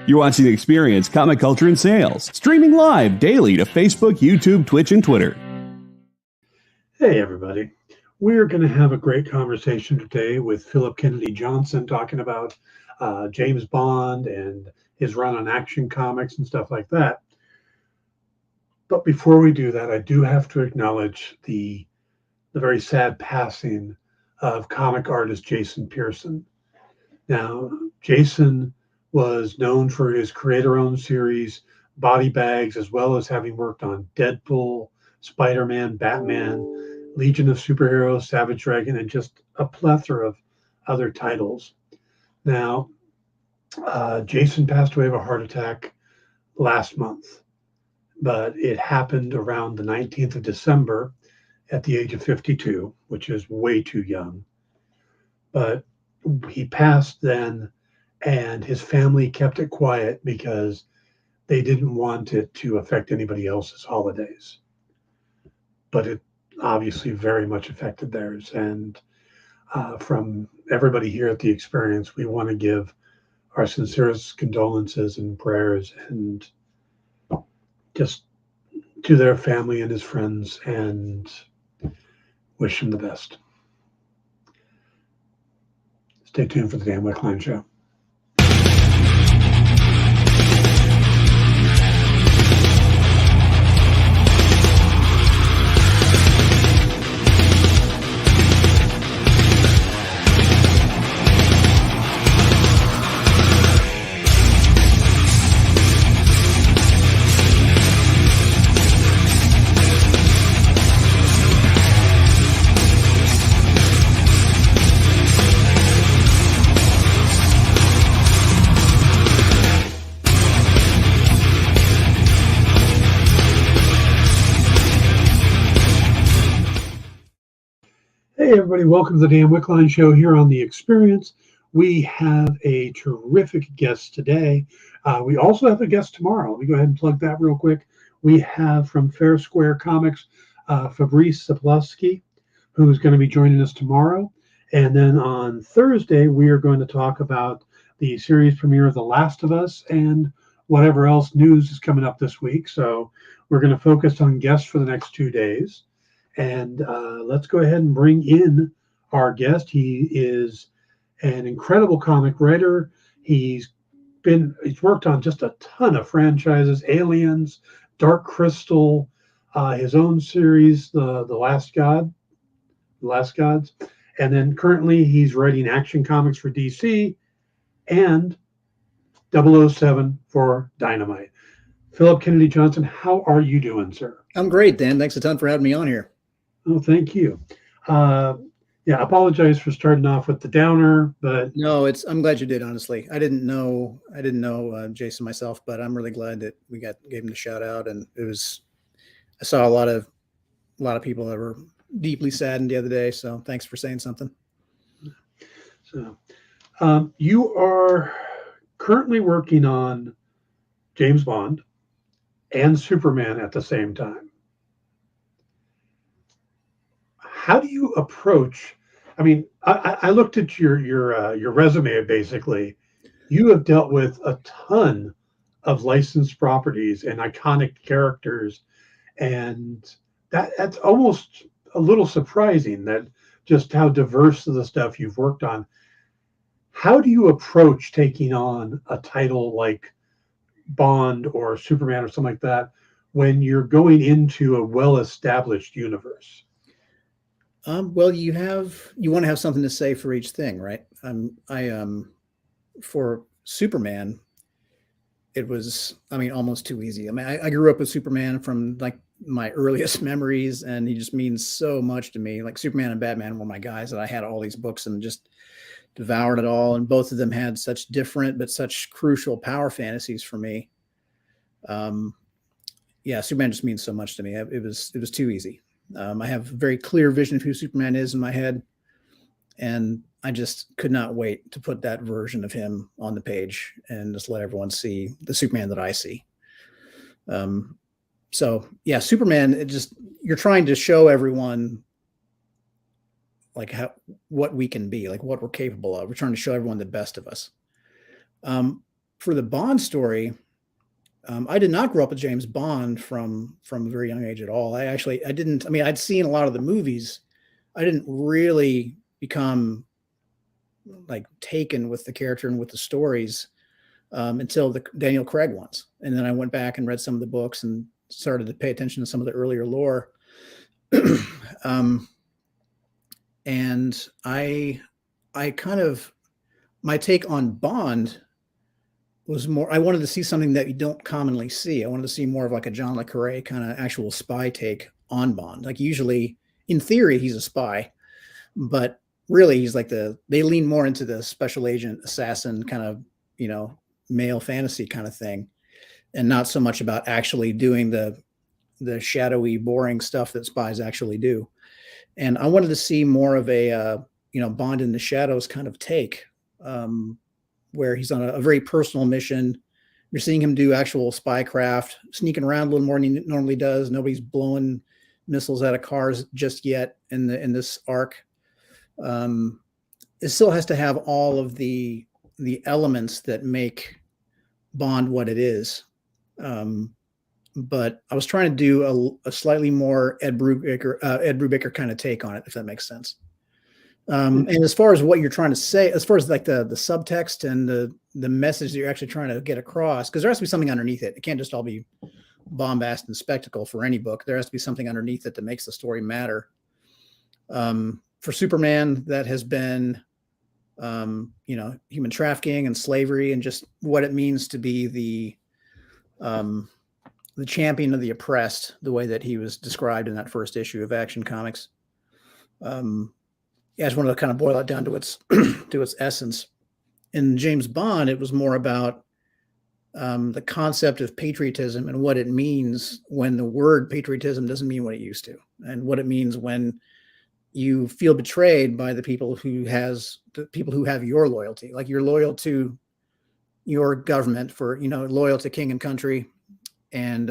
You're watching The Experience, Comic Culture and Sales, streaming live daily to Facebook, YouTube, Twitch, and Twitter. Hey, everybody. We're going to have a great conversation today with Phillip Kennedy Johnson talking about James Bond and his run on Action Comics and stuff like that. But before we do that, I do have to acknowledge the very sad passing of comic artist Jason Pearson. Now, Jason was known for his creator-owned series, Body Bags, as well as having worked on Deadpool, Spider-Man, Batman, Legion of Superheroes, Savage Dragon, and just a plethora of other titles. Now, Jason passed away of a heart attack last month, but it happened around the 19th of December at the age of 52, which is way too young. But he passed then, and his family kept it quiet because they didn't want it to affect anybody else's holidays. But it obviously very much affected theirs. And from everybody here at The Experience, we want to give our sincerest condolences and prayers and just to their family and his friends, and wish him the best. Stay tuned for the Dan Wickline Show. Hey everybody, welcome to the Dan Wickline Show here on The Experience. We have a terrific guest today. We also have a guest tomorrow. Let me go ahead and plug that real quick. We have from Fair Square Comics, Fabrice Sapolsky, who's going to be joining us tomorrow. And then on Thursday, we are going to talk about the series premiere of The Last of Us and whatever else news is coming up this week. So we're going to focus on guests for the next 2 days. And let's go ahead and bring in our guest. He is an incredible comic writer. He's worked on just a ton of franchises: Aliens, Dark Crystal, his own series, The Last Gods, and then currently he's writing Action Comics for DC and 007 for Dynamite. Phillip Kennedy Johnson, how are you doing, sir? I'm great, Dan. Thanks a ton for having me on here. Oh, thank you. I apologize for starting off with the downer, but no, I'm glad you did. Honestly, I didn't know Jason myself, but I'm really glad that we gave him the shout out. And I saw a lot of people that were deeply saddened the other day. So thanks for saying something. So, you are currently working on James Bond and Superman at the same time. How do you approach? I mean, I looked at your resume. Basically, you have dealt with a ton of licensed properties and iconic characters, and that's almost a little surprising that just how diverse of the stuff you've worked on. How do you approach taking on a title like Bond or Superman or something like that when you're going into a well-established universe? Well, you want to have something to say for each thing, right? For Superman, it was, almost too easy. I grew up with Superman from like my earliest memories, and he just means so much to me. Like Superman and Batman were my guys, and I had all these books and just devoured it all. And both of them had such different but such crucial power fantasies for me. Superman just means so much to me. It was too easy. I have a very clear vision of who Superman is in my head, and I just could not wait to put that version of him on the page and just let everyone see the Superman that I see. Superman, you're trying to show everyone like what we can be, like what we're capable of. We're trying to show everyone the best of us. for the Bond story, I did not grow up with James Bond from a very young age at all. I didn't. I mean, I'd seen a lot of the movies. I didn't really become like taken with the character and with the stories until the Daniel Craig ones, and then I went back and read some of the books and started to pay attention to some of the earlier lore. And I kind of, my take on Bond was more, I wanted to see something that you don't commonly see. I wanted to see more of like a John le Carré kind of actual spy take on Bond. Like usually in theory, he's a spy, but really he's like they lean more into the special agent assassin kind of, male fantasy kind of thing. And not so much about actually doing the shadowy, boring stuff that spies actually do. And I wanted to see more of a, Bond in the shadows kind of take, where he's on a very personal mission. You're seeing him do actual spycraft, sneaking around a little more than he normally does. Nobody's blowing missiles out of cars just yet in this arc. It still has to have all of the elements that make Bond what it is. But I was trying to do a slightly more Ed Brubaker kind of take on it, if that makes sense. And as far as what you're trying to say, as far as like the subtext and the message that you're actually trying to get across, because there has to be something underneath it. It can't just all be bombast and spectacle for any book. There has to be something underneath it that makes the story matter. For Superman, that has been, human trafficking and slavery and just what it means to be the champion of the oppressed, the way that he was described in that first issue of Action Comics. I just wanted to kind of boil it down to its to its essence. In James Bond, it was more about the concept of patriotism and what it means when the word patriotism doesn't mean what it used to, and what it means when you feel betrayed by the people who have your loyalty. Like you're loyal to your government for, loyal to king and country. And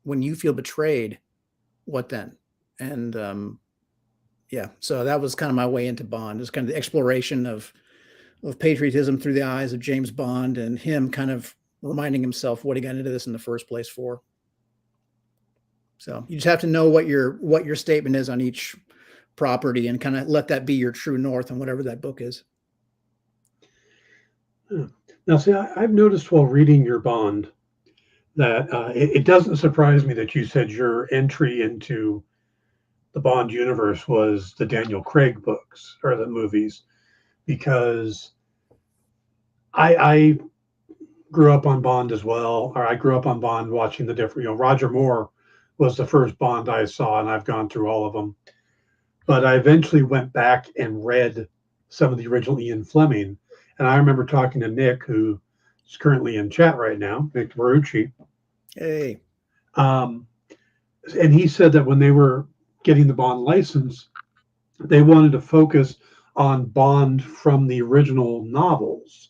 when you feel betrayed, what then? And so that was kind of my way into Bond. It was kind of the exploration of patriotism through the eyes of James Bond, and him kind of reminding himself what he got into this in the first place for. So you just have to know what your statement is on each property and kind of let that be your true north and whatever that book is. Now, see, I've noticed while reading your Bond that it doesn't surprise me that you said your entry into the Bond universe was the Daniel Craig books or the movies, because I grew up on Bond as well, or I grew up on Bond watching the different, Roger Moore was the first Bond I saw, and I've gone through all of them. But I eventually went back and read some of the original Ian Fleming. And I remember talking to Nick, who is currently in chat right now, Nick Marucci. Hey. And he said that when they were getting the Bond license, they wanted to focus on Bond from the original novels,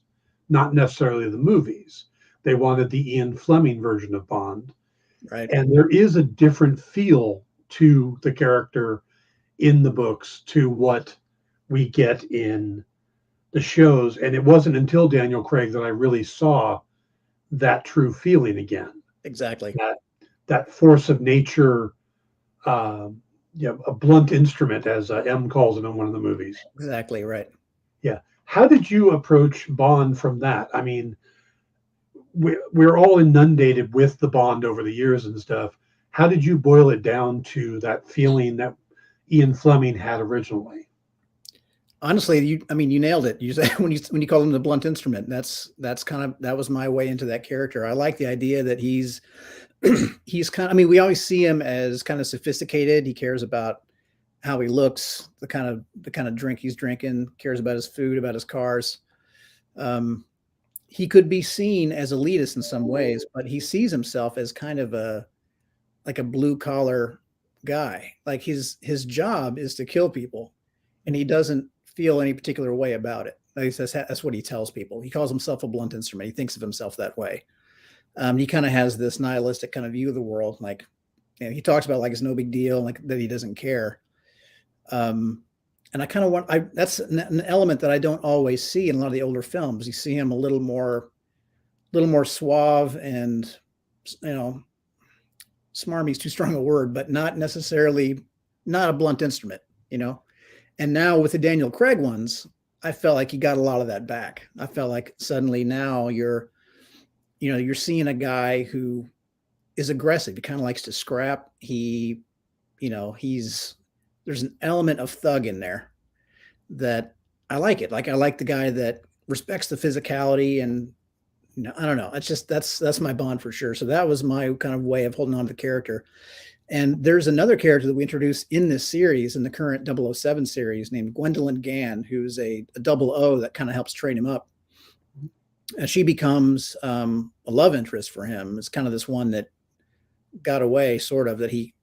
not necessarily the movies. They wanted the Ian Fleming version of Bond. Right. And there is a different feel to the character in the books to what we get in the shows. And it wasn't until Daniel Craig that I really saw that true feeling again. Exactly. That force of nature, a blunt instrument, as M calls it in one of the movies. Exactly right. Yeah. How did you approach Bond from that? I mean, we're all inundated with the Bond over the years and stuff. How did you boil it down to that feeling that Ian Fleming had originally? Honestly, you nailed it. You said when you call him the blunt instrument, that was my way into that character. I like the idea that he's kind of, we always see him as kind of sophisticated. He cares about how he looks, the kind of drink he's drinking, cares about his food, about his cars. He could be seen as elitist in some ways, but he sees himself as kind of a blue collar guy. Like his job is to kill people, and he doesn't feel any particular way about it. At least that's what he tells people. He calls himself a blunt instrument. He thinks of himself that way. He kind of has this nihilistic kind of view of the world. Like, he talks about like it's no big deal, like that he doesn't care. And I kind of that's an element that I don't always see in a lot of the older films. You see him a little more little more suave and, you know, smarmy is too strong a word, but not necessarily, not a blunt instrument, you know. And now with the Daniel Craig ones, I felt like you got a lot of that back. I felt like suddenly now you're seeing a guy who is aggressive. He kind of likes to scrap. He, you know, there's an element of thug in there that I like it. Like, I like the guy that respects the physicality, and, you know, I don't know. It's just, that's my Bond for sure. So that was my kind of way of holding on to the character. And there's another character that we introduced in this series, in the current 007 series, named Gwendolyn Gann, who's a 00 that kind of helps train him up. And she becomes a love interest for him. It's kind of this one that got away, sort of, that he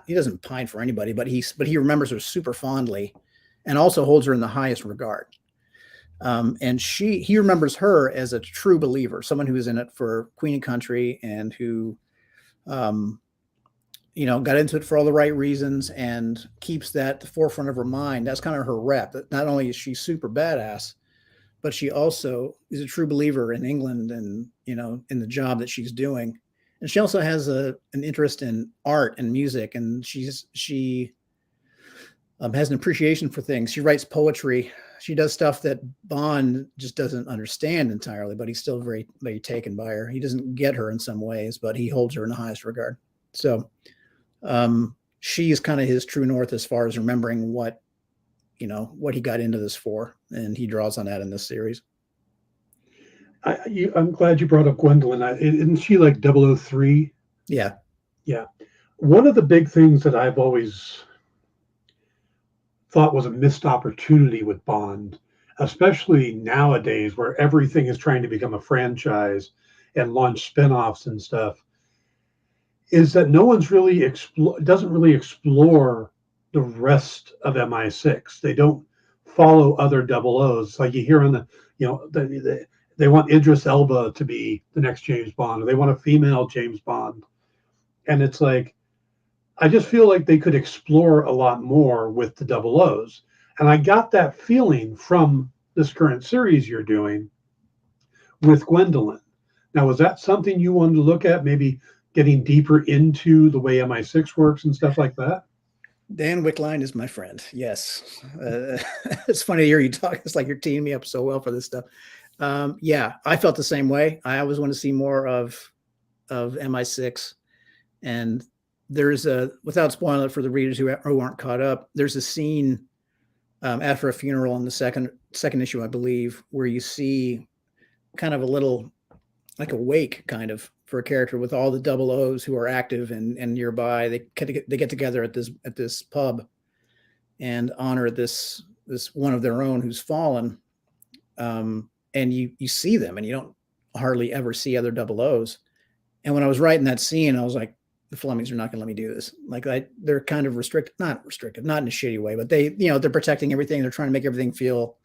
doesn't pine for anybody, but he remembers her super fondly, and also holds her in the highest regard. And he remembers her as a true believer, someone who is in it for Queen and Country, and who, you know, got into it for all the right reasons, and keeps that at the forefront of her mind. That's kind of her rep. That not only is she super badass, but she also is a true believer in England, and, you know, in the job that she's doing. And she also has an interest in art and music, and she has an appreciation for things. She writes poetry. She does stuff that Bond just doesn't understand entirely, but he's still very, very taken by her. He doesn't get her in some ways, but he holds her in the highest regard. So she is kind of his true north as far as remembering what he got into this for, and he draws on that in this series. I'm glad you brought up Gwendolyn. Isn't she like 003? Yeah. Yeah. One of the big things that I've always thought was a missed opportunity with Bond, especially nowadays where everything is trying to become a franchise and launch spinoffs and stuff, is that no one's really doesn't really explore the rest of MI6. They don't follow other 00s. Like you hear on the, you know, they want Idris Elba to be the next James Bond, or they want a female James Bond. And it's like, I just feel like they could explore a lot more with the 00s. And I got that feeling from this current series you're doing with Gwendolyn. Now, was that something you wanted to look at, maybe getting deeper into the way MI6 works and stuff like that? Dan Wickline is my friend. Yes. It's funny to hear you talk. It's like you're teeing me up so well for this stuff. Yeah, I felt the same way. I always want to see more of MI6. And there's without spoiling it for the readers who aren't caught up, there's a scene after a funeral in the second issue, I believe, where you see kind of a little, like a wake kind of, for a character with all the 00s who are active and nearby. They get together at this pub and honor this one of their own who's fallen. And you see them, and you don't hardly ever see other 00s. And when I was writing that scene, I was like, the Flemings are not going to let me do this. Like, they're kind of not restrictive, not in a shitty way, but they're protecting everything. They're trying to make everything feel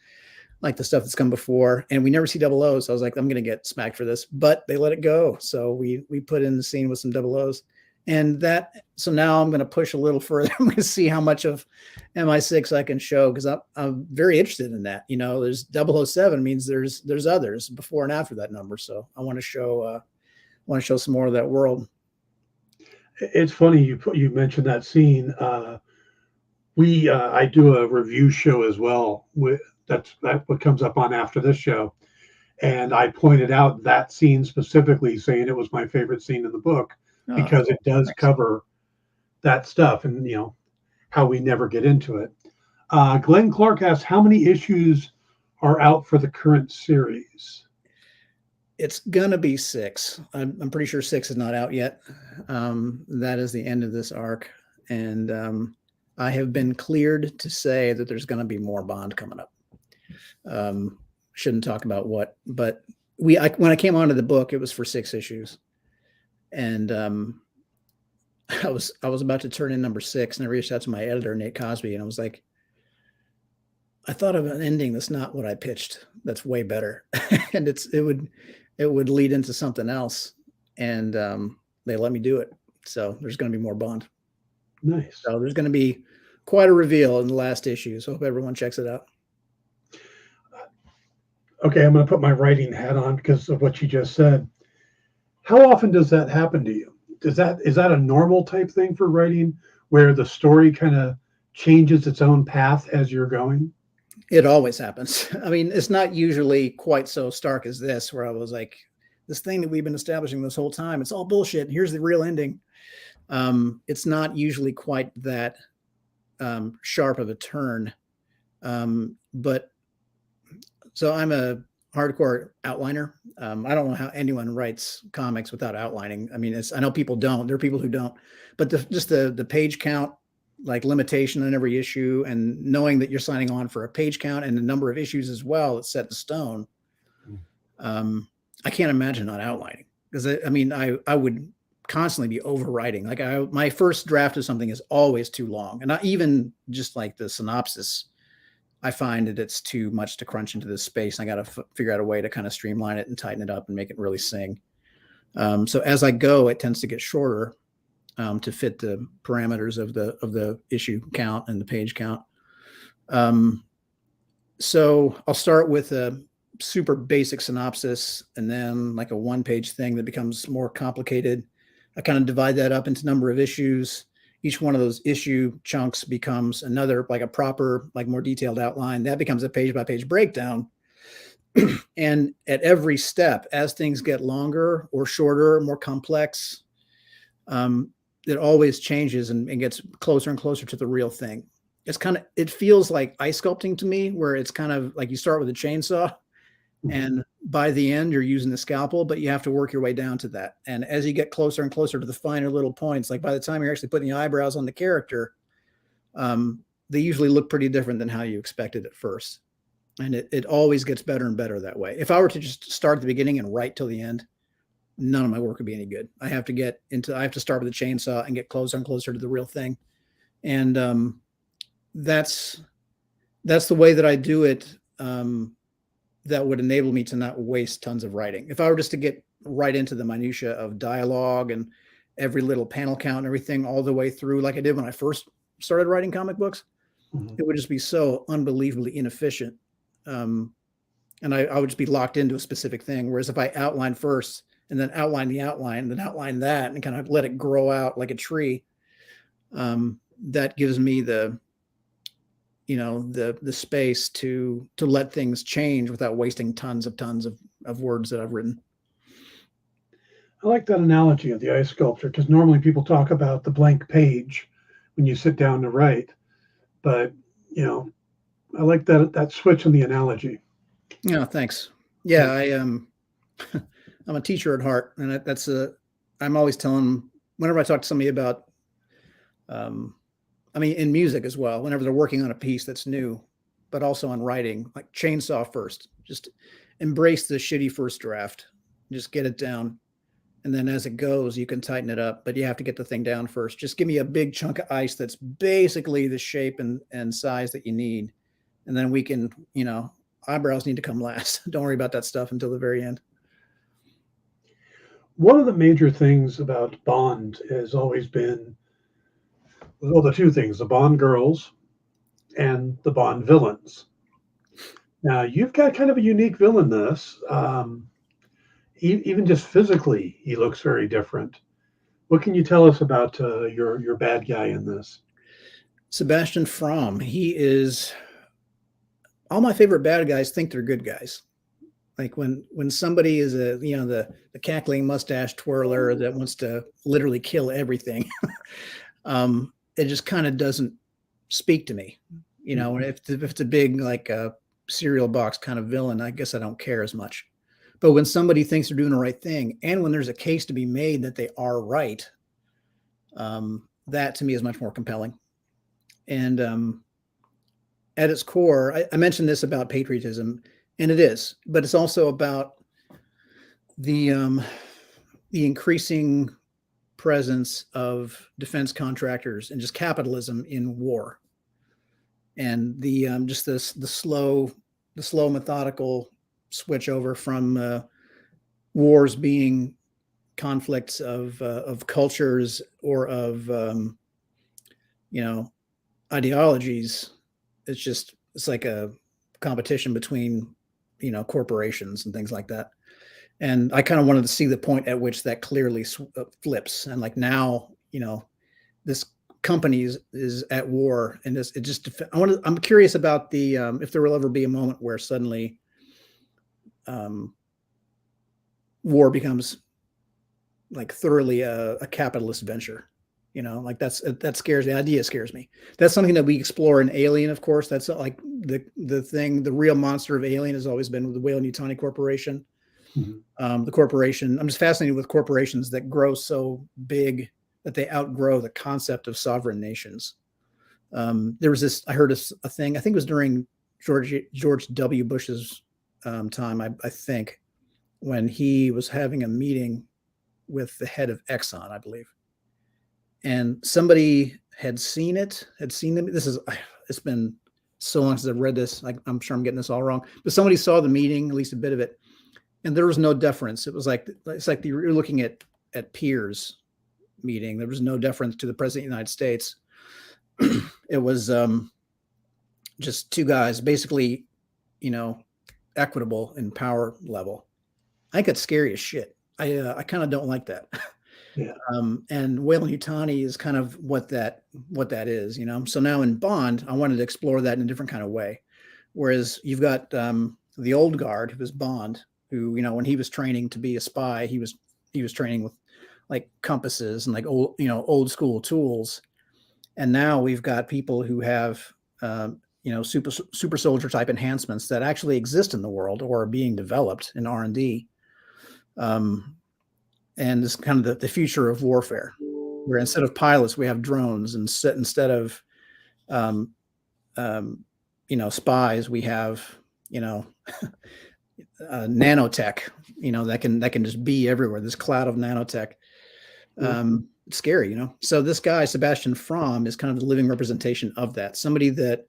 like the stuff that's come before. And we never see 00s. So I was like, I'm going to get smacked for this, but they let it go. So we put in the scene with some 00s, so now I'm going to push a little further. I'm going to see how much of MI6 I can show, because I'm very interested in that. You know, there's 007 means there's others before and after that number. So I want to show some more of that world. It's funny you mentioned that scene. I do a review show as well. That's what comes up on after this show, and I pointed out that scene specifically, saying it was my favorite scene in the book because it does cover that stuff, and you know how we never get into it. Glenn Clark asks, how many issues are out for the current series? It's gonna be 6. I'm pretty sure 6 is not out yet. That is the end of this arc, and I have been cleared to say that there's gonna be more Bond coming up. Shouldn't talk about what, but when I came onto the book, it was for 6 issues, and I was about to turn in number 6, and I reached out to my editor, Nate Cosby, and I was like, I thought of an ending that's not what I pitched. That's way better, and it would lead into something else, and they let me do it. So there's going to be more Bond. Nice. So there's going to be quite a reveal in the last issue. So I hope everyone checks it out. Okay, I'm going to put my writing hat on because of what you just said. How often does that happen to you? Is that a normal type thing for writing, where the story kind of changes its own path as you're going? It always happens. I mean, it's not usually quite so stark as this, where I was like, this thing that we've been establishing this whole time, it's all bullshit. Here's the real ending. It's not usually quite that sharp of a turn. But so I'm a hardcore outliner. I don't know how anyone writes comics without outlining. I mean, I know people don't. There are people who don't. But just the page count, like limitation on every issue, and knowing that you're signing on for a page count and the number of issues as well, it's set in stone. I can't imagine not outlining, because I mean, I would constantly be overwriting. Like my first draft of something is always too long, and not even just like the synopsis. I find that it's too much to crunch into this space. I got to figure out a way to kind of streamline it and tighten it up and make it really sing. So as I go, it tends to get shorter to fit the parameters of the issue count and the page count. So I'll start with a super basic synopsis, and then like a one-page thing that becomes more complicated. I kind of divide that up into number of issues. Each one of those issue chunks becomes another, like a proper, like more detailed outline. That becomes a page-by-page breakdown. And at every step, as things get longer or shorter, more complex, it always changes and gets closer and closer to the real thing. It feels like ice sculpting to me, where it's kind of like you start with a chainsaw, and by the end you're using the scalpel, but you have to work your way down to that. And as you get closer and closer to the finer little points, like by the time you're actually putting the eyebrows on the character, they usually look pretty different than how you expected at first. And it always gets better and better that way. If I were to just start at the beginning and write till the end, none of my work would be any good. I have to start with a chainsaw and get closer and closer to the real thing. And that's the way that I do it. That would enable me to not waste tons of writing. If I were just to get right into the minutia of dialogue and every little panel count and everything all the way through, like I did when I first started writing comic books, it would just be so unbelievably inefficient. And I would just be locked into a specific thing. Whereas if I outline first and then outline the outline, and then outline that and kind of let it grow out like a tree, that gives me the space to let things change without wasting tons of words that I've written. I like that analogy of the ice sculpture, because normally people talk about the blank page when you sit down to write, but I like that switch in the analogy. Yeah, thanks. Yeah, I'm a teacher at heart, and I'm always telling, whenever I talk to somebody about I mean, in music as well, whenever they're working on a piece that's new, but also on writing, like chainsaw first, just embrace the shitty first draft, just get it down. And then as it goes, you can tighten it up, but you have to get the thing down first. Just give me a big chunk of ice that's basically the shape and size that you need. And then we can, eyebrows need to come last. Don't worry about that stuff until the very end. One of the major things about Bond has always been, well, the two things, the Bond girls and the Bond villains. Now, you've got kind of a unique villain in this. Even just physically, he looks very different. What can you tell us about your bad guy in this? Sebastian Fromm. He is, all my favorite bad guys think they're good guys. Like when somebody is the cackling mustache twirler that wants to literally kill everything. It just kind of doesn't speak to me, if it's a big, like a cereal box kind of villain, I guess I don't care as much. But when somebody thinks they're doing the right thing, and when there's a case to be made that they are right, that to me is much more compelling. And at its core, I mentioned this about patriotism, and it is, but it's also about the increasing presence of defense contractors and just capitalism in war, and the slow methodical switch over from wars being conflicts of cultures or of ideologies. It's like a competition between corporations and things like that. And I kind of wanted to see the point at which that clearly flips. And like now, this company is at war, and I'm curious about the if there will ever be a moment where suddenly war becomes like thoroughly a capitalist venture. Like that scares me. The idea scares me. That's something that we explore in Alien, of course. That's like the real monster of Alien has always been with the Weyland-Yutani Corporation. Mm-hmm. The corporation, I'm just fascinated with corporations that grow so big that they outgrow the concept of sovereign nations. There was I heard a thing, I think it was during George W. Bush's time, I think, when he was having a meeting with the head of Exxon, I believe. And somebody had seen them. It's been so long since I've read this. I'm sure I'm getting this all wrong, but somebody saw the meeting, at least a bit of it, and there was no deference. It's like you're looking at peers meeting. There was no deference to the president of the United States. It was just two guys, basically, equitable in power level. I think that's scary as shit. I kind of don't like that. Yeah. And Weyland-Yutani is kind of what that is, So now in Bond, I wanted to explore that in a different kind of way. Whereas you've got the old guard, who was Bond, who, when he was training to be a spy, he was training with like compasses and like old school tools. And now we've got people who have super soldier type enhancements that actually exist in the world or are being developed in R&D. And this kind of the future of warfare, where instead of pilots, we have drones, and instead of spies, we have nanotech, that can just be everywhere. This cloud of nanotech. It's scary, So this guy, Sebastian Fromm, is kind of the living representation of that. Somebody that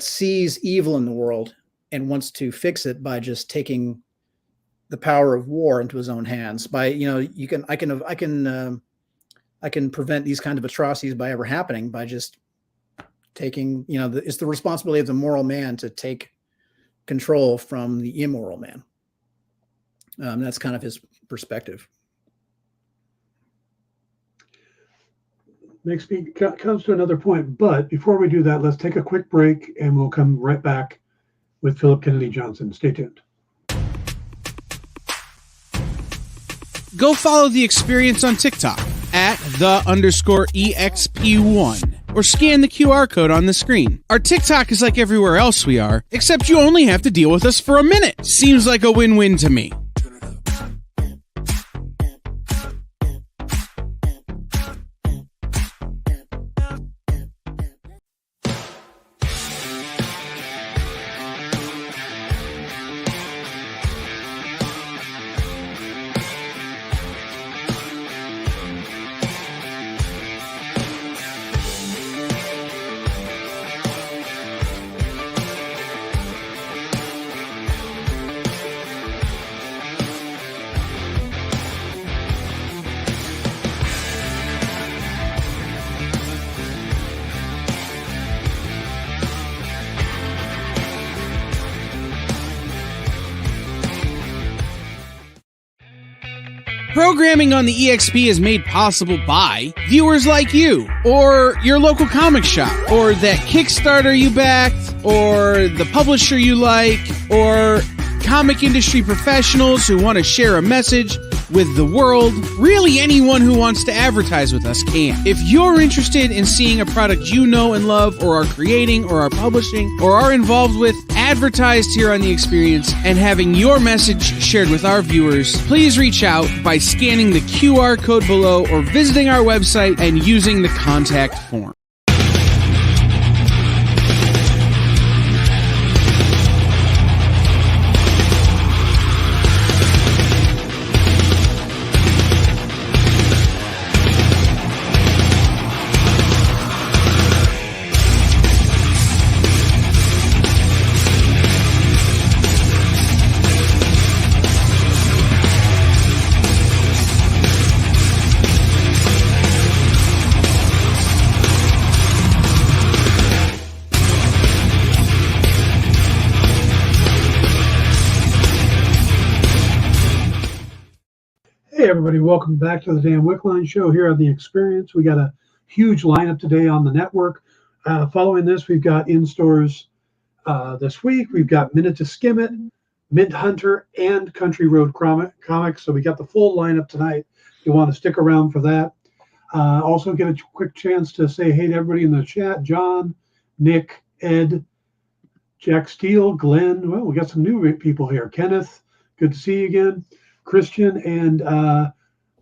sees evil in the world and wants to fix it by just taking the power of war into his own hands. By I can prevent these kind of atrocities by ever happening by just taking. It's the responsibility of the moral man to take control from the immoral man. That's kind of his perspective. Comes to another point, but before we do that, let's take a quick break, and we'll come right back with Phillip Kennedy Johnson. Stay tuned. Go follow the experience on TikTok at @the_EXP1 or scan the QR code on the screen. Our TikTok is like everywhere else we are, except you only have to deal with us for a minute. Seems like a win-win to me. Programming on the EXP is made possible by viewers like you, or your local comic shop, or that Kickstarter you backed, or the publisher you like, or comic industry professionals who want to share a message with the world. Really, anyone who wants to advertise with us can. If you're interested in seeing a product you know and love, or are creating, or are publishing, or are involved with, advertised here on The Experience, and having your message shared with our viewers, please reach out by scanning the QR code below or visiting our website and using the contact form. everybody. Welcome back to the Dan Wickline Show here on The Experience. We got a huge lineup today on the network. Following this, we've got in stores this week. We've got Minute to Skim It, Mint Hunter, and Country Road Comics. So we got the full lineup tonight. You want to stick around for that. Also get a quick chance to say hey to everybody in the chat. John, Nick, Ed, Jack Steele, Glenn. Well, we got some new people here. Kenneth, good to see you again. Christian and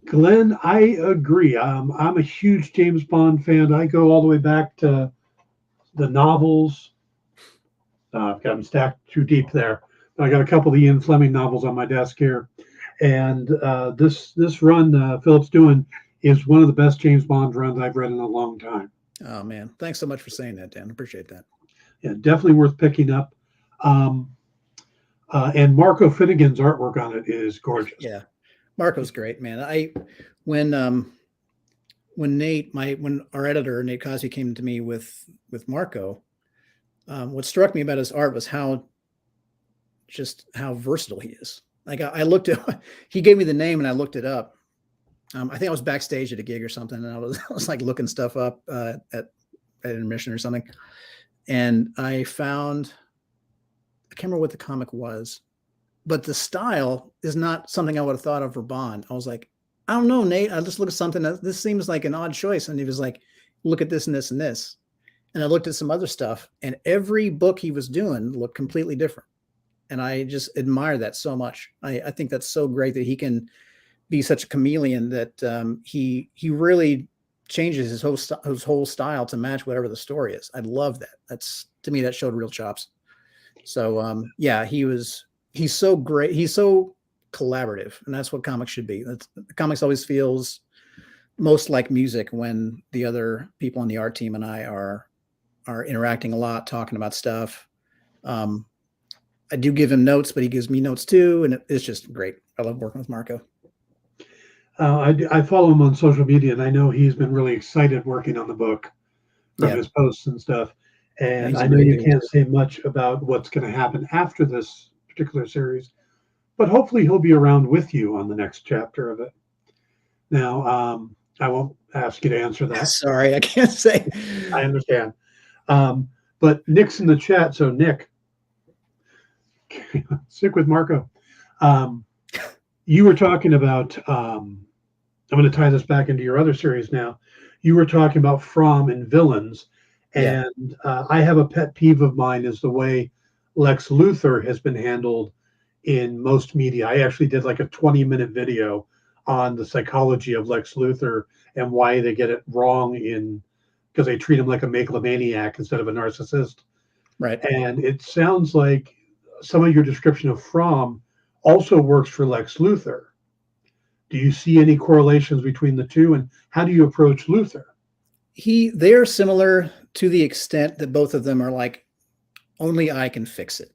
Glenn, I agree. I'm a huge James Bond fan. I go all the way back to the novels. I've got them stacked too deep there. I got a couple of Ian Fleming novels on my desk here. And this run Philip's doing is one of the best James Bond runs I've read in a long time. Oh, man. Thanks so much for saying that, Dan. Appreciate that. Yeah, definitely worth picking up. And Marco Finnegan's artwork on it is gorgeous. Yeah, Marco's great, man. When our editor Nate Cosby came to me with Marco, what struck me about his art was how versatile he is. Like I looked at, he gave me the name and I looked it up. I think I was backstage at a gig or something, and I was like looking stuff up at intermission or something, and I found. I can't remember what the comic was, but the style is not something I would have thought of for Bond. I was like, I don't know, Nate. I just looked at something. This seems like an odd choice. And he was like, look at this and this and this. And I looked at some other stuff, and every book he was doing looked completely different. And I just admire that so much. I think that's so great that he can be such a chameleon that he really changes his whole style to match whatever the story is. I love that. To me, that showed real chops. So yeah, he's so great. He's so collaborative, and that's what comics should be. Comics always feels most like music when the other people on the art team and I are interacting a lot, talking about stuff. I do give him notes, but he gives me notes too, and it's just great. I love working with Marco. I follow him on social media, and I know he's been really excited working on the book from his posts and stuff. And I know you can't say much about what's going to happen after this particular series, but hopefully he'll be around with you on the next chapter of it. Now, I won't ask you to answer that. Sorry, I can't say. I understand. But Nick's in the chat. So Nick, stick with Marco. You were talking about, I'm going to tie this back into your other series now. You were talking about From and villains. And I have a pet peeve of mine is the way Lex Luthor has been handled in most media. I actually did like a 20-minute video on the psychology of Lex Luthor and why they get it wrong because they treat him like a megalomaniac instead of a narcissist. Right. And it sounds like some of your description of From also works for Lex Luthor. Do you see any correlations between the two, and how do you approach Luthor? They are similar to the extent that both of them are like, only I can fix it.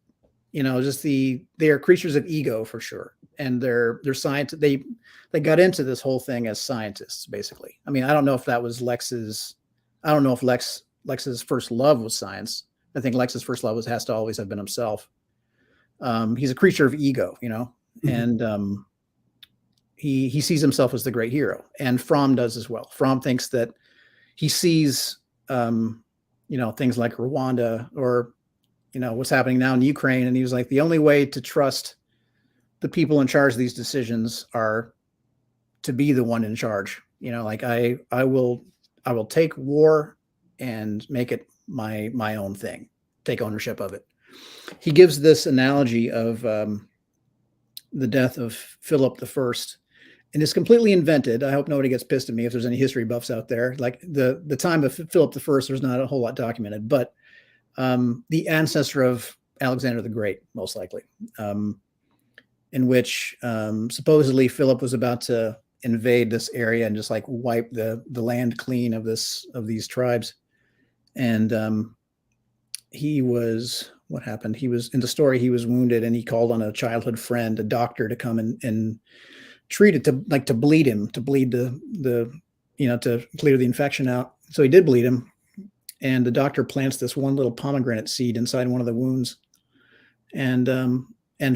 You know, they are creatures of ego for sure. And they're scientists. They got into this whole thing as scientists, basically. I mean, I don't know if that was Lex's first love was science. I think Lex's first love has to always have been himself. He's a creature of ego, you know, and he sees himself as the great hero, and From does as well. From thinks that he sees, things like Rwanda or, what's happening now in Ukraine. And he was like, the only way to trust the people in charge of these decisions are to be the one in charge. Like I will take war and make it my own thing, take ownership of it. He gives this analogy of the death of Philip I, and it's completely invented. I hope nobody gets pissed at me if there's any history buffs out there. Like the time of Philip I, there's not a whole lot documented, but the ancestor of Alexander the Great, most likely, in which supposedly Philip was about to invade this area and just like wipe the land clean of these tribes. And what happened? He was in the story, he was wounded, and he called on a childhood friend, a doctor, to come and treat it, to bleed him, to bleed to clear the infection out. So he did bleed him. And the doctor plants this one little pomegranate seed inside one of the wounds. And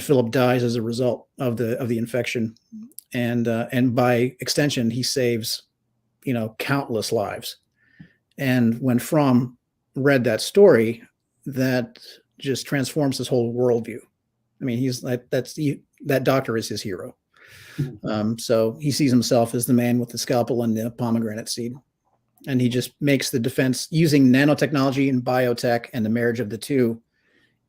Philip dies as a result of the infection. and by extension, he saves, countless lives. And when Fromm read that story, that just transforms his whole worldview. I mean, he's like, that doctor is his hero. So he sees himself as the man with the scalpel and the pomegranate seed. And he just makes the defense using nanotechnology and biotech and the marriage of the two.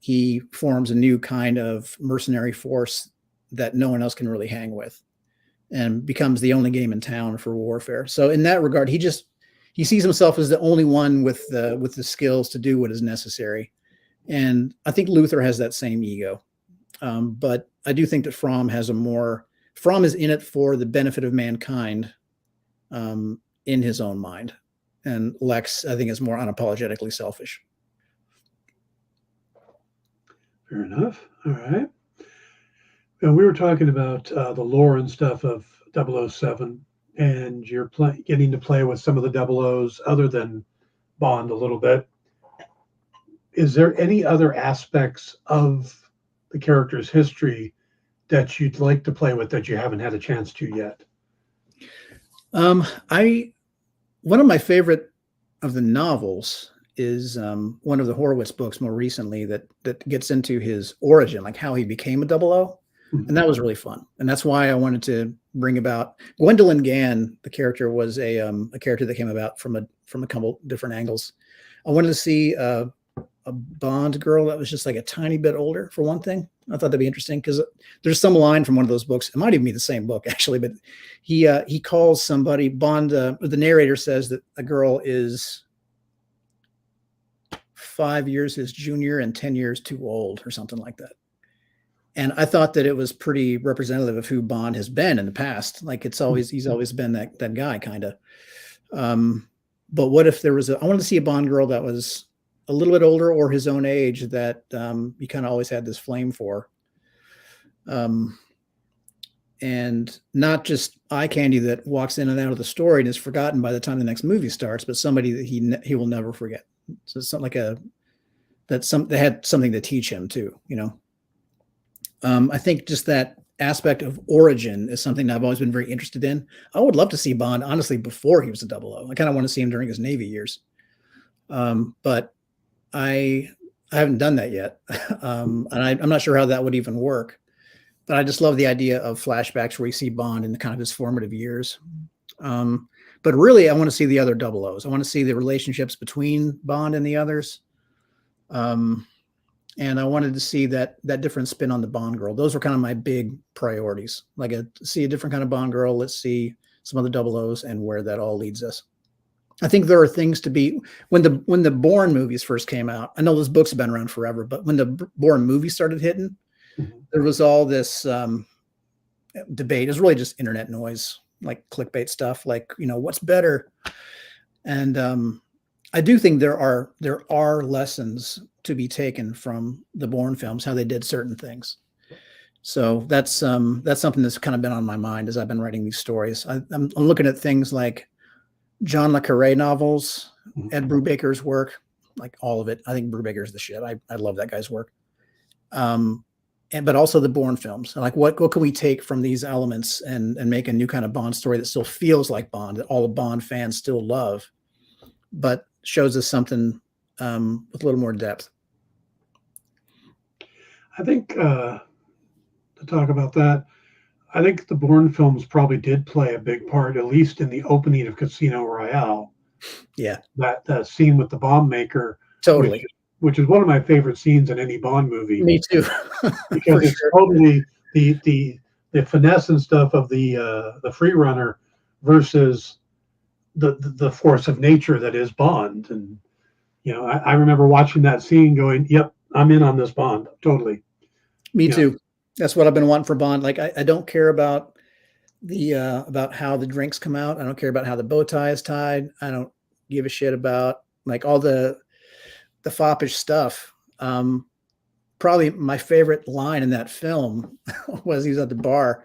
He forms a new kind of mercenary force that no one else can really hang with, and becomes the only game in town for warfare. So in that regard, he sees himself as the only one with the skills to do what is necessary. And I think Luther has that same ego. But I do think that Fromm is in it for the benefit of mankind, in his own mind. And Lex, I think, is more unapologetically selfish. Fair enough. All right. And we were talking about the lore and stuff of 007, and you're getting to play with some of the 00s other than Bond a little bit. Is there any other aspects of the character's history that you'd like to play with that you haven't had a chance to yet? One of my favorite of the novels is one of the Horowitz books more recently that gets into his origin, like how he became a 00. And that was really fun. And that's why I wanted to bring about Gwendolyn Gann. The character was a character that came about from a couple different angles. I wanted to see a Bond girl that was just like a tiny bit older, for one thing. I thought that'd be interesting because there's some line from one of those books. It might even be the same book, actually, but he calls somebody Bond. The narrator says that a girl is 5 years his junior and 10 years too old, or something like that. And I thought that it was pretty representative of who Bond has been in the past. Like he's always been that guy, kind of. But what if there was I wanted to see a Bond girl that was a little bit older or his own age, that he kind of always had this flame for. And not just eye candy that walks in and out of the story and is forgotten by the time the next movie starts, but somebody that he will never forget. So it's something like they had something to teach him too, I think just that aspect of origin is something that I've always been very interested in. I would love to see Bond, honestly, before he was a 00. I kind of want to see him during his Navy years. But I haven't done that yet. And I'm not sure how that would even work. But I just love the idea of flashbacks where you see Bond in kind of his formative years. But really, I want to see the other 00s. I want to see the relationships between Bond and the others. And I wanted to see that different spin on the Bond girl. Those were kind of my big priorities. Like see a different kind of Bond girl. Let's see some other 00s and where that all leads us. I think there are things to be when the Bourne movies first came out. I know those books have been around forever, but when the Bourne movies started hitting, there was all this debate. It was really just internet noise, like clickbait stuff, like, what's better. And I do think there are lessons to be taken from the Bourne films, how they did certain things. So that's something that's kind of been on my mind as I've been writing these stories. I'm looking at things like John le Carré novels, Ed Brubaker's work, like all of it. I think Brubaker's the shit. I love that guy's work. But also the Bourne films. Like what can we take from these elements and make a new kind of Bond story that still feels like Bond, that all the Bond fans still love, but shows us something with a little more depth. I think to talk about that, I think the Bourne films probably did play a big part, at least in the opening of Casino Royale. Yeah. That scene with the bomb maker. Totally. Which is one of my favorite scenes in any Bond movie. Me too. Because it's totally the finesse and stuff of the free runner versus the force of nature that is Bond. And I remember watching that scene going, yep, I'm in on this Bond. Totally. Me too. That's what I've been wanting for Bond. Like I don't care about about how the drinks come out. I don't care about how the bow tie is tied. I don't give a shit about like all the foppish stuff. Probably my favorite line in that film was he's at the bar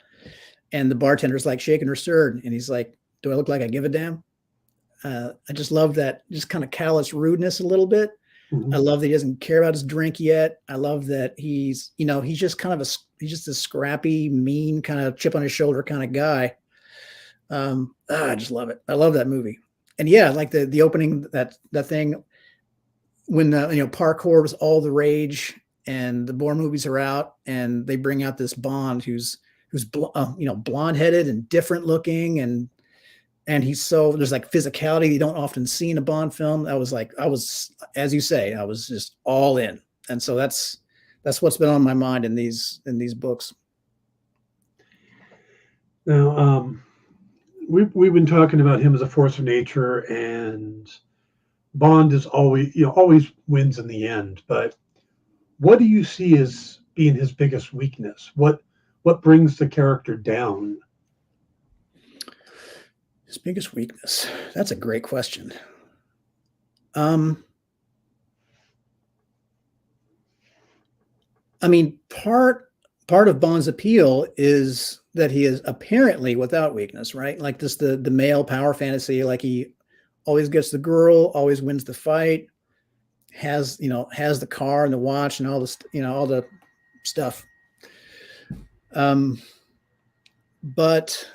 and the bartender's like shaking her stirred and he's like, do I look like I give a damn? I just love that just kind of callous rudeness a little bit. Mhm. I love that he doesn't care about his drink yet. I love that he's just kind of he's just a scrappy, mean, kind of chip on his shoulder kind of guy. I just love it. I love that movie. And yeah, like the opening, that thing when parkour was all the rage and the Bourne movies are out and they bring out this Bond who's blonde headed and different looking, and there's like physicality you don't often see in a Bond film. I was, as you say, I was just all in. And so that's what's been on my mind in these books. Now, we've been talking about him as a force of nature, and Bond is always wins in the end. But what do you see as being his biggest weakness? What brings the character down? His biggest weakness. That's a great question. I mean, part of Bond's appeal is that he is apparently without weakness, right? Like this, the male power fantasy, like he always gets the girl, always wins the fight, has the car and the watch and all this, all the stuff. But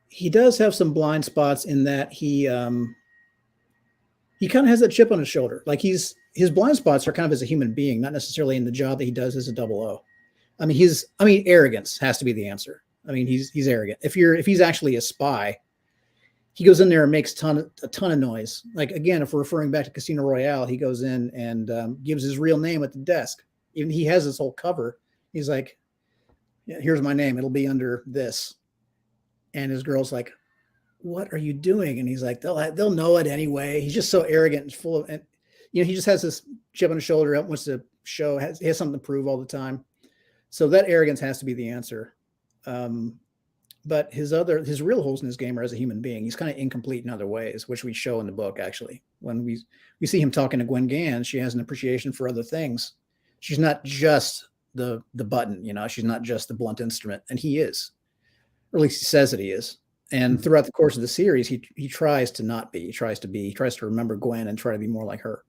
he does have some blind spots in that he kind of has that chip on his shoulder. Like his blind spots are kind of as a human being, not necessarily in the job that he does as a 00. I mean, arrogance has to be the answer. I mean, he's arrogant. If he's actually a spy, he goes in there and makes a ton of noise. Like, again, if we're referring back to Casino Royale, he goes in and gives his real name at the desk. Even he has this whole cover. He's like, yeah, here's my name. It'll be under this. And his girl's like, what are you doing? And he's like, they'll know it anyway. He's just so arrogant and full of, and he just has this chip on his shoulder, wants to show, he has something to prove all the time. So that arrogance has to be the answer. But his real holes in his game are as a human being. He's kind of incomplete in other ways, which we show in the book. Actually, when we see him talking to Gwen Gans, she has an appreciation for other things. She's not just the button, she's not just the blunt instrument, and he is, or at least he says that he is. And throughout the course of the series, he tries to not be. He tries to remember Gwen and try to be more like her.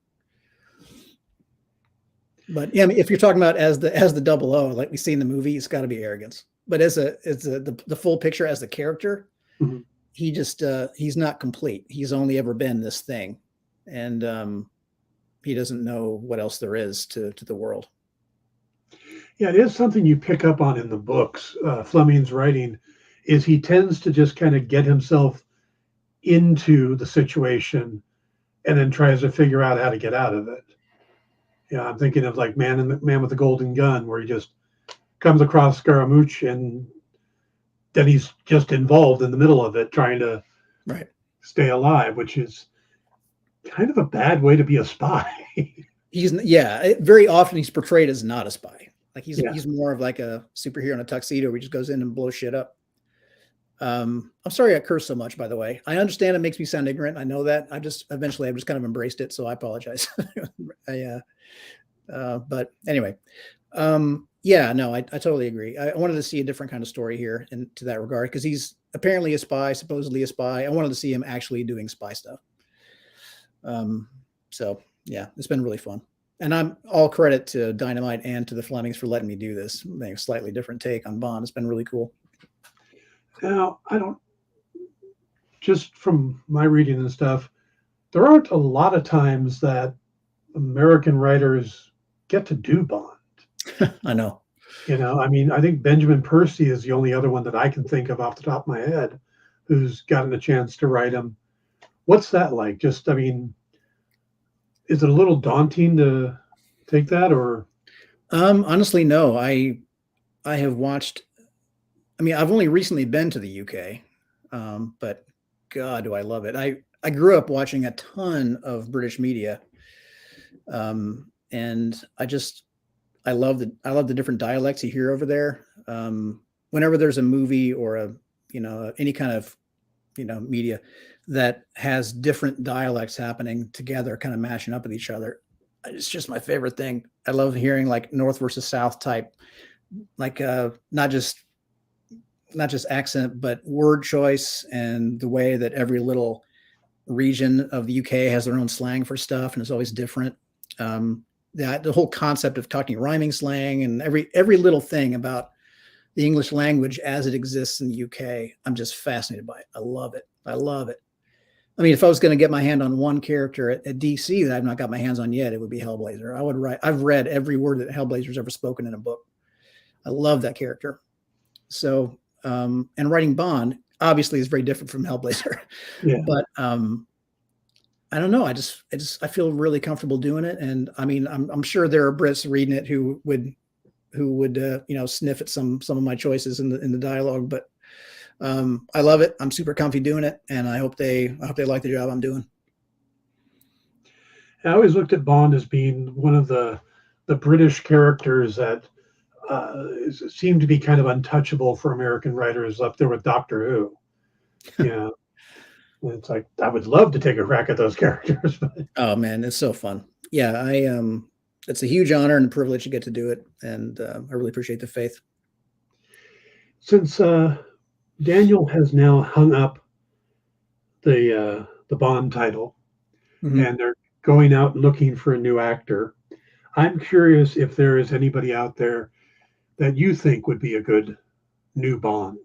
But yeah, I mean, if you're talking about as the 00, like we see in the movie, it's got to be arrogance. But as the full picture as the character, mm-hmm. He's not complete. He's only ever been this thing, and he doesn't know what else there is to the world. Yeah, it is something you pick up on in the books. Fleming's writing is he tends to just kind of get himself into the situation and then tries to figure out how to get out of it. Yeah, I'm thinking of like Man with the Golden Gun, where he just comes across Scaramouche and then he's just involved in the middle of it, trying to stay alive, which is kind of a bad way to be a spy. Very often he's portrayed as not a spy. Like he's more of like a superhero in a tuxedo where he just goes in and blows shit up. I'm sorry I curse so much, by the way. I understand it makes me sound ignorant. I know that. I've just kind of embraced it, so I apologize. But anyway, I totally agree. I wanted to see a different kind of story here to that regard, because he's apparently a spy, supposedly a spy. I wanted to see him actually doing spy stuff. So yeah, it's been really fun. And I'm all credit to Dynamite and to the Flemings for letting me do this. A slightly different take on Bond. It's been really cool. Now, just from my reading and stuff, there aren't a lot of times that American writers get to do Bond. I know. I think Benjamin Percy is the only other one that I can think of off the top of my head who's gotten a chance to write him. What's that like? Is it a little daunting to take that, or? Honestly, no. I have watched. I've only recently been to the UK, but God, do I love it. I grew up watching a ton of British media, and I love the different dialects you hear over there. Whenever there's a movie or any kind of media that has different dialects happening together, kind of mashing up with each other, it's just my favorite thing. I love hearing like North versus South type, like not just accent, but word choice and the way that every little region of the UK has their own slang for stuff and it's always different. The whole concept of talking rhyming slang and every little thing about the English language as it exists in the UK, I'm just fascinated by it. I love it. I love it. I mean, if I was going to get my hand on one character at DC that I've not got my hands on yet, it would be Hellblazer. I've read every word that Hellblazer's ever spoken in a book. I love that character. So, and writing Bond obviously is very different from Hellblazer, Yeah. but I don't know. I feel really comfortable doing it. And I mean, I'm sure there are Brits reading it who would sniff at some of my choices in the dialogue, but I love it. I'm super comfy doing it, and I hope they like the job I'm doing. I always looked at Bond as being one of the British characters that seemed to be kind of untouchable for American writers, up there with Doctor Who. Yeah. It's like, I would love to take a crack at those characters. But oh man, it's so fun. Yeah, it's a huge honor and a privilege to get to do it, and I really appreciate the faith. Since Daniel has now hung up the Bond title, and they're going out looking for a new actor, I'm curious if there is anybody out there that you think would be a good new Bond.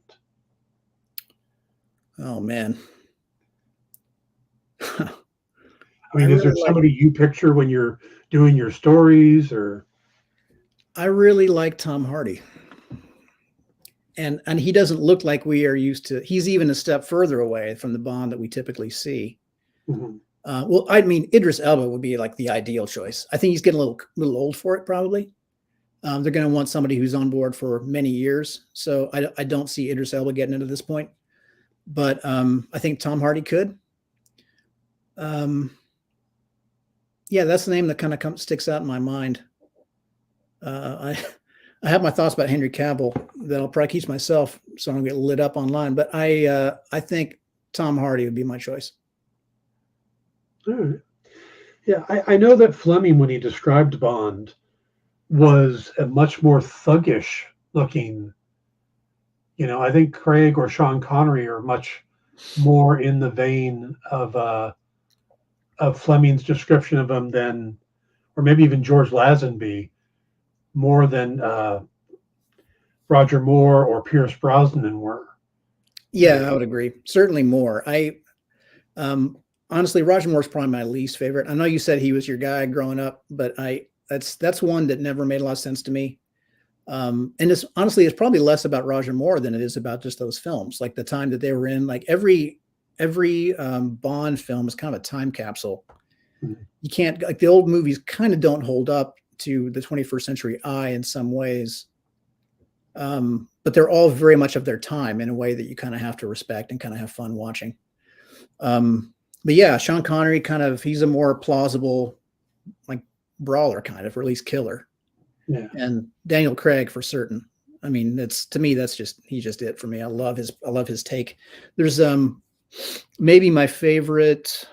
Oh man. I mean, is there somebody you picture when you're doing your stories? Or I really like Tom Hardy. And he doesn't look like we are used to. He's even a step further away from the Bond that we typically see. Well, I mean, Idris Elba would be like the ideal choice. I think he's getting a little old for it, probably. They're going to want somebody who's on board for many years. So I don't see Idris Elba getting into this point. But I think Tom Hardy could. Yeah, that's the name that kind of sticks out in my mind. I have my thoughts about Henry Cavill that I'll probably keep to myself so I don't get lit up online. But I think Tom Hardy would be my choice. All right. Yeah, I know that Fleming, when he described Bond, was a much more thuggish looking. I think Craig or Sean Connery are much more in the vein of Fleming's description of him than, or maybe even George Lazenby, more than Roger Moore or Pierce Brosnan were. Yeah, I would agree. Certainly more. Honestly, Roger Moore's probably my least favorite. I know you said he was your guy growing up, but that's one that never made a lot of sense to me. And it's probably less about Roger Moore than it is about just those films, like the time that they were in. Like every Bond film is kind of a time capsule. You can't, like, the old movies kind of don't hold up to the 21st century eye in some ways. But they're all very much of their time in a way that you kind of have to respect and kind of have fun watching. But yeah, Sean Connery he's a more plausible, like, brawler kind of, or at least killer. Yeah. And Daniel Craig for certain. I mean, he's just it for me. I love his take. There's maybe my favorite.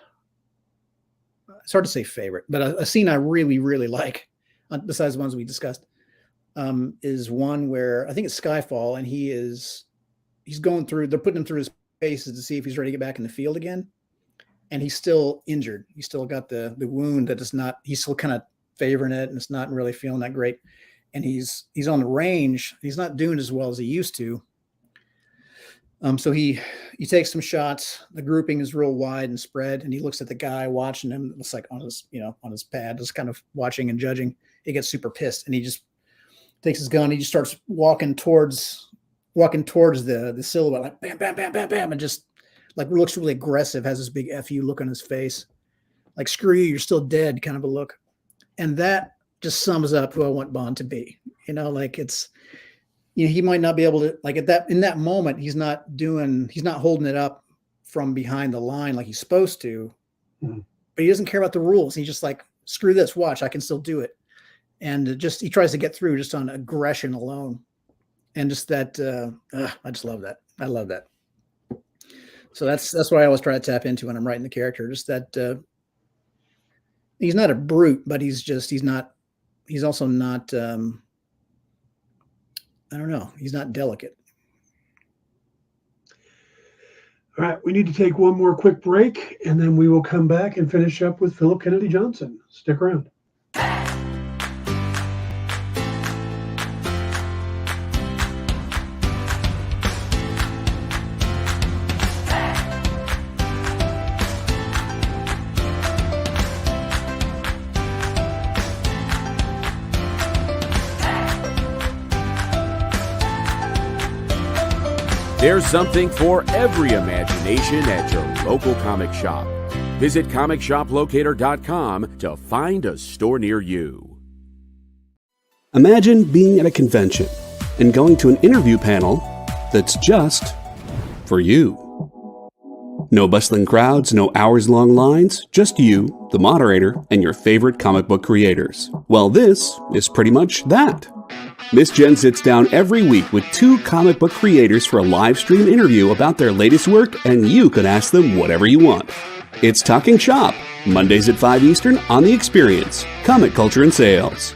It's hard to say favorite, but a scene I really, really like, besides the ones we discussed, is one where I think it's Skyfall, and he's going through. They're putting him through his paces to see if he's ready to get back in the field again, and he's still injured. He's still got the wound that is not. He's still kind of favoring it, and it's not really feeling that great. And he's on the range. He's not doing as well as he used to. So he takes some shots. The grouping is real wide and spread, and he looks at the guy watching him. It's like on his pad, just kind of watching and judging. He gets super pissed, and he just takes his gun. He just starts walking towards the silhouette, like bam, bam, bam, bam, bam, and just like looks really aggressive. Has this big F you look on his face, like screw you, you're still dead, kind of a look. And that just sums up who I want Bond to be. Like it's. He might not be able to, like, in that moment, he's not holding it up from behind the line like he's supposed to, but he doesn't care about the rules. He's just like, screw this, watch, I can still do it. And he tries to get through just on aggression alone. And just that, I just love that. I love that. So that's what I always try to tap into when I'm writing the character. Just that, he's not a brute, but he's also not, I don't know. He's not delicate. All right. We need to take one more quick break, and then we will come back and finish up with Phillip Kennedy Johnson. Stick around. There's something for every imagination at your local comic shop. Visit comicshoplocator.com to find a store near you. Imagine being at a convention and going to an interview panel that's just for you. No bustling crowds, no hours-long lines, just you, the moderator, and your favorite comic book creators. Well, this is pretty much that. Miss Jen sits down every week with 2 comic book creators for a live stream interview about their latest work, and you can ask them whatever you want. It's Talking Shop, Mondays at 5 Eastern on The Experience, Comic Culture and Sales.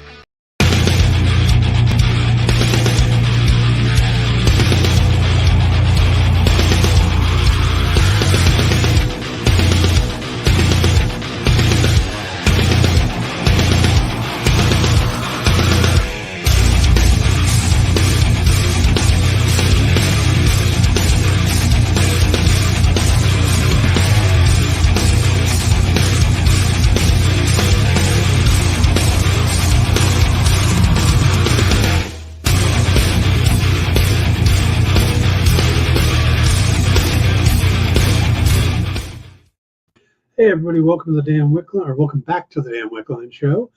Hey everybody, welcome to the Dan Wickline, or welcome back to the Dan Wickline Show.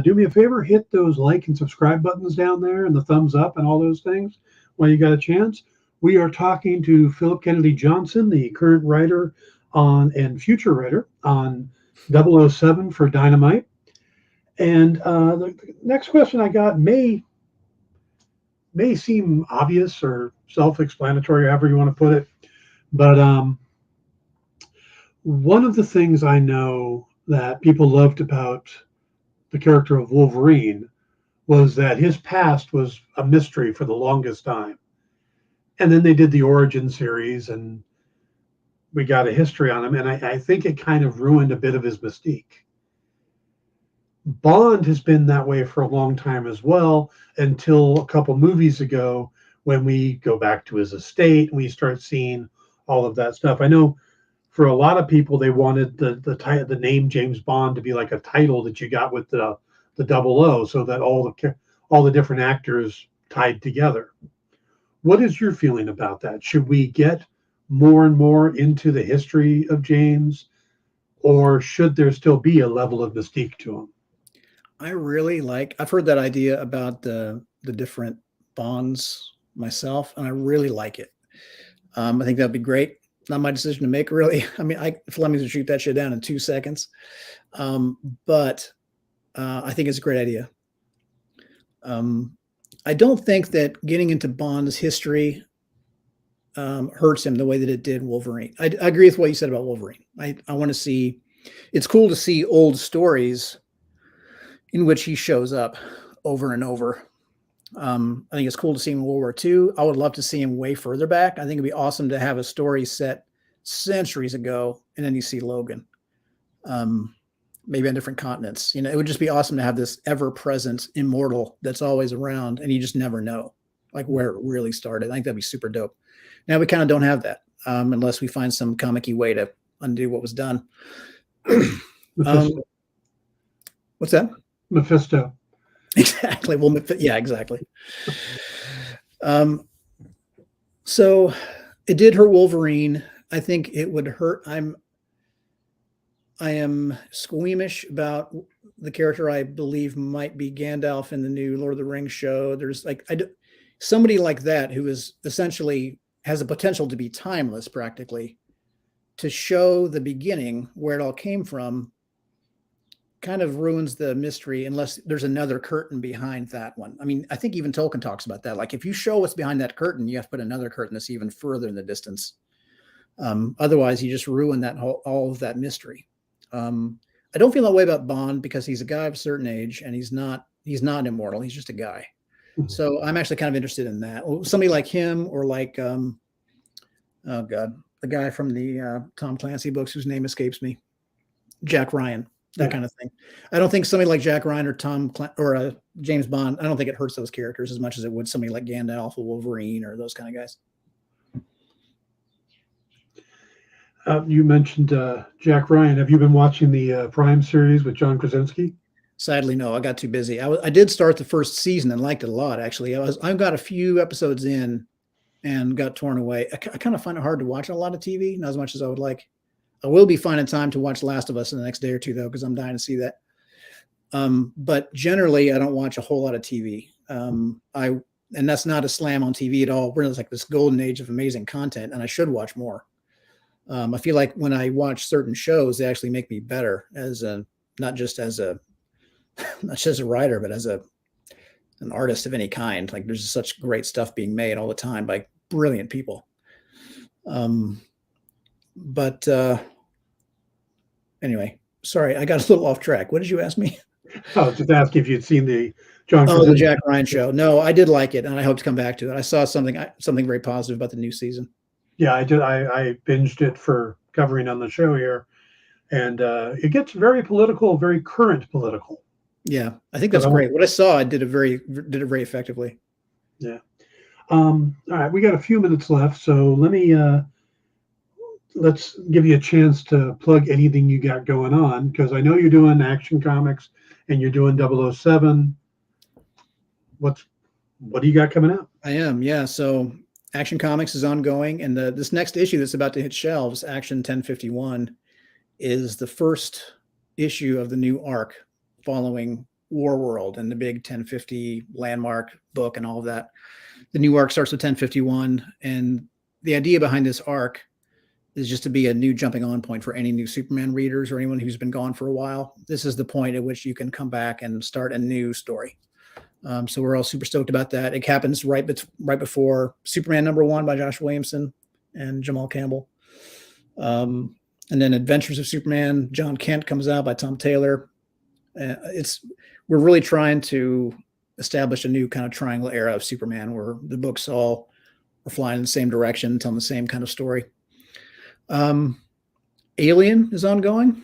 Do me a favor, hit those like and subscribe buttons down there and the thumbs up and all those things while you got a chance. We are talking to Phillip Kennedy Johnson, the current writer on and future writer on 007 for Dynamite. And the next question I got may seem obvious or self-explanatory, however you want to put it, but one of the things I know that people loved about the character of Wolverine was that his past was a mystery for the longest time. And then they did the origin series and we got a history on him. And I think it kind of ruined a bit of his mystique. Bond has been that way for a long time as well, until a couple movies ago when we go back to his estate and we start seeing all of that stuff. I know for a lot of people, they wanted the name James Bond to be like a title that you got with the 00, so that all the different actors tied together. What is your feeling about that? Should we get more and more into the history of James, or should there still be a level of mystique to him? I've heard that idea about the different Bonds myself, and I really like it. I think that'd be great. Not my decision to make, really. I mean, Fleming's would shoot that shit down in 2 seconds. But I think it's a great idea. I don't think that getting into Bond's history hurts him the way that it did Wolverine. I agree with what you said about Wolverine. I want to see, it's cool to see old stories in which he shows up over and over. I think it's cool to see him in World War II. I would love to see him way further back. I think it'd be awesome to have a story set centuries ago, and then you see Logan, maybe on different continents. You know, it would just be awesome to have this ever-present immortal that's always around, and you just never know, like, where it really started. I think that'd be super dope. Now we kind of don't have that, unless we find some comic-y way to undo what was done. What's that? Mephisto. Exactly. Well, yeah, exactly. So it did hurt Wolverine. I think it would hurt. I am squeamish about the character I believe might be Gandalf in the new Lord of the Rings show. There's like somebody like that who is essentially has the potential to be timeless, practically, to show the beginning where it all came from. Kind of ruins the mystery unless there's another curtain behind that one. I mean, I think even Tolkien talks about that. Like, if you show what's behind that curtain, you have to put another curtain that's even further in the distance. Otherwise, you just ruin that all of that mystery. I don't feel that way about Bond because he's a guy of a certain age and he's not immortal. He's just a guy. Mm-hmm. So I'm actually kind of interested in that. Somebody like him, or like, oh God, the guy from the Tom Clancy books whose name escapes me, Jack Ryan. That kind of thing. I don't think somebody like Jack Ryan or James Bond, I don't think it hurts those characters as much as it would somebody like Gandalf or Wolverine or those kind of guys. You mentioned Jack Ryan. Have you been watching the Prime series with John Krasinski? Sadly, no. I got too busy. I did start the first season and liked it a lot, actually. I've got a few episodes in, and got torn away. I kind of find it hard to watch a lot of TV, not as much as I would like. I will be finding time to watch Last of Us in the next day or two, though, because I'm dying to see that. But generally, I don't watch a whole lot of TV. And that's not a slam on TV at all. We're in like this golden age of amazing content, and I should watch more. I feel like when I watch certain shows, they actually make me better not just as a writer, but as an artist of any kind. Like there's such great stuff being made all the time by brilliant people. But anyway, sorry, I got a little off track. What did you ask me? I was just asking if you'd seen the John. Oh, the Jack Ryan show. No, I did like it, and I hope to come back to it. I saw something very positive about the new season. Yeah, I did. I binged it for covering on the show here, and it gets very political, very current political. Yeah, I think that's great. What I saw, I did it very effectively. Yeah. All right, we got a few minutes left, so let's give you a chance to plug anything you got going on, because I know you're doing Action Comics and you're doing 007. What do you got coming out? I am, yeah. So Action Comics is ongoing, and this next issue that's about to hit shelves, Action 1051, is the first issue of the new arc following War World and the big 1050 landmark book and all of that. The new arc starts with 1051, and the idea behind this arc is just to be a new jumping on point for any new Superman readers or anyone who's been gone for a while. This is the point at which you can come back and start a new story. So we're all super stoked about that. It happens right before Superman #1 by Josh Williamson and Jamal Campbell. And then Adventures of Superman, John Kent comes out by Tom Taylor. We're really trying to establish a new kind of triangle era of Superman where the books all are flying in the same direction, telling the same kind of story. Alien is ongoing.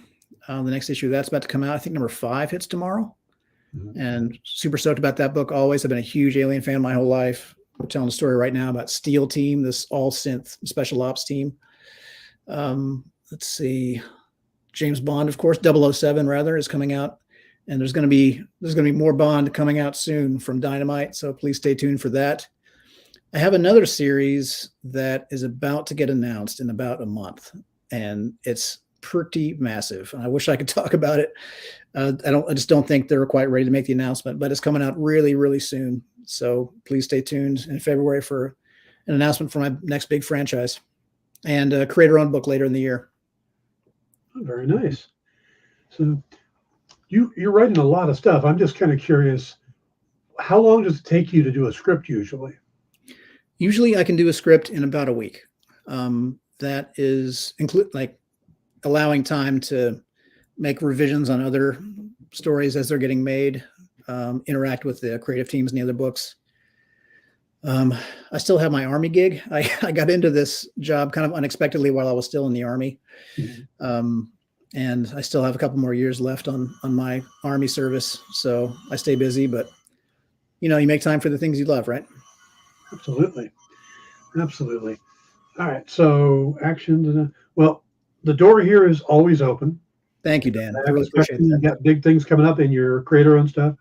The next issue of that's about to come out. I think #5 hits tomorrow. Mm-hmm. And super stoked about that book always. I've been a huge Alien fan my whole life. We're telling a story right now about Steel Team, this all synth special ops team. Let's see. James Bond, of course, 007 rather, is coming out. And there's going to be more Bond coming out soon from Dynamite. So please stay tuned for that. I have another series that is about to get announced in about a month, and it's pretty massive. I wish I could talk about it. I just don't think they're quite ready to make the announcement, but it's coming out really, really soon. So please stay tuned in February for an announcement for my next big franchise, and a creator-owned book later in the year. Oh, very nice. So you're writing a lot of stuff. I'm just kind of curious, how long does it take you to do a script usually? Usually I can do a script in about a week. That is allowing time to make revisions on other stories as they're getting made, interact with the creative teams in the other books. I still have my Army gig. I got into this job kind of unexpectedly while I was still in the Army. Mm-hmm. And I still have a couple more years left on my Army service. So I stay busy, but you make time for the things you love, right? Absolutely. All right. So Action. Well, the door here is always open. Thank you, Dan. I really appreciate that. You got big things coming up in your creator-owned stuff.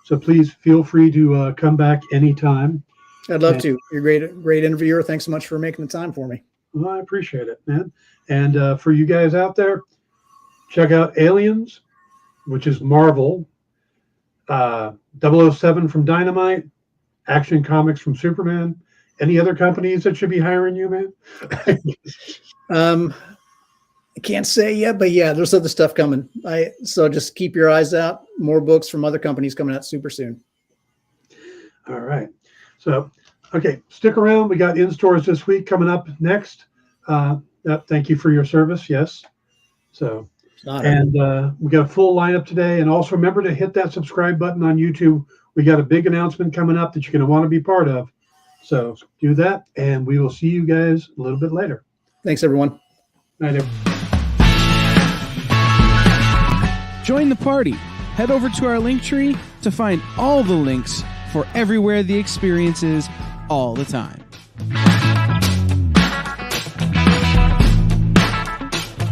So please feel free to come back anytime. I'd love to. You're a great interviewer. Thanks so much for making the time for me. Well, I appreciate it, man. And for you guys out there, check out Aliens, which is Marvel, 007 from Dynamite, Action Comics from Superman. Any other companies that should be hiring you, man? I can't say yet, but yeah, there's other stuff coming. So just keep your eyes out. More books from other companies coming out super soon. All right. So, okay, stick around. We got in stores this week coming up next. Thank you for your service. Yes. So, and we got a full lineup today. And also remember to hit that subscribe button on YouTube. We got a big announcement coming up that you're going to want to be part of. So do that, and we will see you guys a little bit later. Thanks, everyone. Night, everyone. Join the party. Head over to our link tree to find all the links for everywhere the experience is all the time.